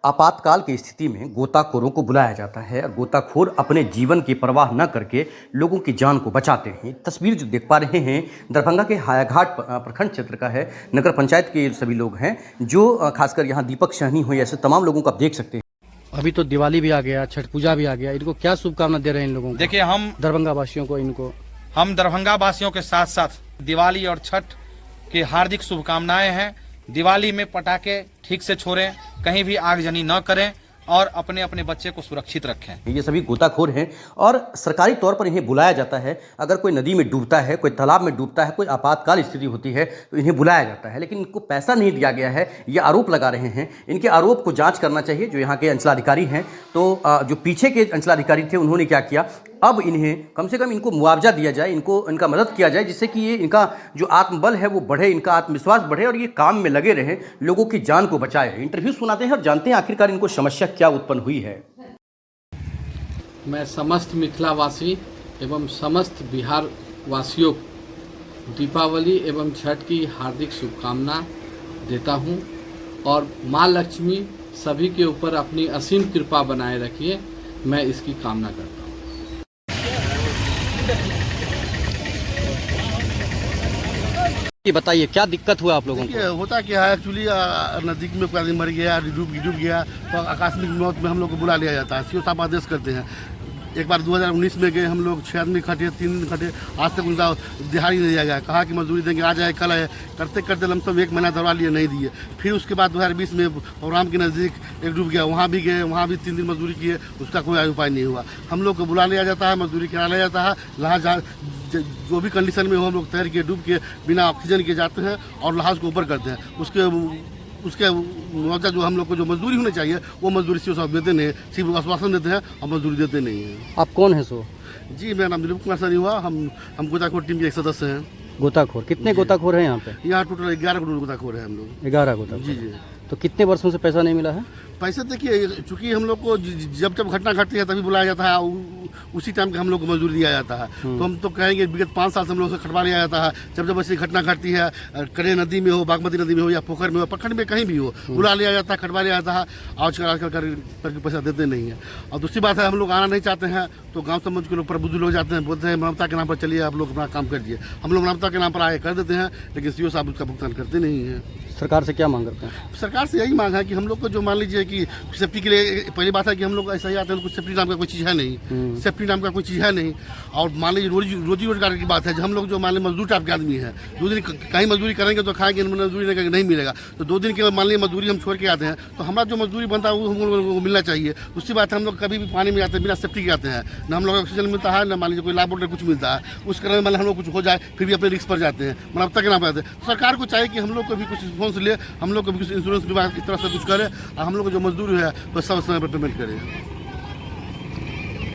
आपातकाल की स्थिति में गोताखोरों को बुलाया जाता है और गोताखोर अपने जीवन की परवाह न करके लोगों की जान को बचाते हैं। तस्वीर जो देख पा रहे हैं दरभंगा के हायाघाट प्रखंड क्षेत्र का है। नगर पंचायत के सभी लोग हैं जो खासकर यहाँ दीपक सहनी हो, ऐसे तमाम लोगों को आप देख सकते हैं। अभी तो दिवाली भी आ गया, छठ पूजा भी आ गया, इनको क्या शुभकामना दे रहे हैं इन लोगों को? देखिए, हम दरभंगा वासियों को हम दरभंगा वासियों के साथ साथ दिवाली और छठ की हार्दिक शुभकामनाएं हैं। दिवाली में पटाखे ठीक से छोड़ें, कहीं भी आगजनी न करें और अपने अपने बच्चे को सुरक्षित रखें। ये सभी गोताखोर हैं और सरकारी तौर पर इन्हें बुलाया जाता है। अगर कोई नदी में डूबता है, कोई तालाब में डूबता है, कोई आपातकाल स्थिति होती है तो इन्हें बुलाया जाता है, लेकिन इनको पैसा नहीं दिया गया है। ये आरोप लगा रहे हैं। इनके आरोप को जांच करना चाहिए जो यहाँ के अंचलाधिकारी हैं। तो जो पीछे के अंचलाधिकारी थे उन्होंने क्या किया, अब इन्हें कम से कम इनको मुआवजा दिया जाए, इनका मदद किया जाए, जिससे कि ये इनका जो आत्मबल है वो बढ़े, इनका आत्मविश्वास बढ़े और ये काम में लगे रहें, लोगों की जान को बचाए। इंटरव्यू सुनाते हैं और जानते हैं आखिरकार इनको समस्या क्या उत्पन्न हुई है। मैं समस्त मिथिलावासी एवं समस्त बिहार वासियों को दीपावली एवं छठ की हार्दिक शुभकामना देता हूं और माँ लक्ष्मी सभी के ऊपर अपनी असीम कृपा बनाए रखिए, मैं इसकी कामना करता हूं। ये बताइए क्या दिक्कत हुआ आप लोगों को? होता क्या है, एक्चुअली नदी में कोई आदमी मर गया, डूब गया तो आकस्मिक मौत में हम लोग को बुला लिया जाता है। सीओ साहब आदेश करते हैं। एक बार 2019 में गए हम लोग, 6 आदमी खटे, 3 दिन खटे, आज तक उनका दिहाड़ी नहीं दिया गया। कहा कि मजदूरी देंगे, आज आए कल आए, करते करते लमसम 1 महीना दौरा लिए, नहीं दिए। फिर उसके बाद 2020 में प्रोग्राम के नज़दीक एक डूब गया, वहाँ भी गए, वहाँ भी 3 दिन मजदूरी किए, उसका कोई उपाय नहीं हुआ। हम लोग को बुला लिया जाता है, मजदूरी करा लिया जाता है। लहाज जो भी कंडीशन में हो हम लोग तैर के डूब के बिना ऑक्सीजन के जाते हैं और लहाज को ऊपर करते हैं। उसके मुआवजा जो हम लोग को जो मजदूरी होनी चाहिए वो मजदूरी सीओ साहब देते नहीं, सिर्फ आश्वासन देते हैं और मजदूरी देते नहीं हैं। आप कौन है सो? जी, मेरा नाम दिलीप कुमार सनी हुआ। हम गोताखोर टीम के एक सदस्य हैं। गोताखोर कितने गोताखोर हैं यहाँ पे? यहाँ टोटल 11 गोताखोर हैं हम लोग। 11 गोताखोर। जी। तो कितने वर्षों से पैसा नहीं मिला है? पैसे देखिए, चूंकि हम लोग को जब घटना घटती है तभी बुलाया जाता है, उसी टाइम का हम लोग को मजदूरी दिया जाता है। तो हम तो कहेंगे विगत 5 साल से हम लोग से खटवा लिया जाता है। जब ऐसी घटना घटती है, करे नदी में हो, बागमती नदी में हो या पोखर में हो, प्रखंड में कहीं भी हो, बुला लिया जाता है, खटवा लिया जाता है। आजकल करके पैसा देते नहीं है। और दूसरी बात है, हम लोग आना नहीं चाहते हैं तो गाँव समाज के लोग प्रबुद्ध लोग जाते हैं, बोलते हैं मानवता के नाम पर चलिए, आप लोग अपना काम करिए। हम लोग मानवता के नाम पर आगे कर देते हैं, लेकिन सीओ साहब उसका भुगतान करते नहीं हैं। सरकार से क्या मांग करते हैं? सरकार से यही मांग है कि हम लोग को जो मान लीजिए कि सेफ्टी के लिए, पहली बात है कि हम लोग ऐसा ही आते हैं, कुछ सेफ्टी नाम का कोई चीज़ है नहीं, सेफ्टी नाम का कोई चीज़ है नहीं। और मान लीजिए रोजी रोजगार की बात है, हम लोग जो मान लीजिए मजदूर टाइप के आदमी हैं, 2 दिन कहीं मजदूरी करेंगे तो खाएंगे, मजदूरी नहीं मिलेगा। तो 2 दिन के मान लीजिए मजदूरी हम छोड़ के आते हैं तो हमारा जो मजदूरी बनता है वो हम लोगों को मिलना चाहिए। दूसरी बात है, हम लोग कभी भी पानी में आते हैं बिना सेफ्टी के आते हैं, न हम लोग ऑक्सीजन मिलता है, न मान लीजिए कोई लाभ बोल्ट कुछ मिलता है। उस कारण में हम लोग कुछ हो जाए फिर भी अपने रिस्क पर जाते हैं, मानवता के नाम पर आते हैं। तो सरकार को चाहिए कि हम लोग को भी कुछ रिस्पॉन्स ले, हम लोग को भी कुछ इंश्योरेंस बीमा इस तरह से कुछ करे और हम लोग को जो मजदूरी है वो सब समय पर पेमेंट करें।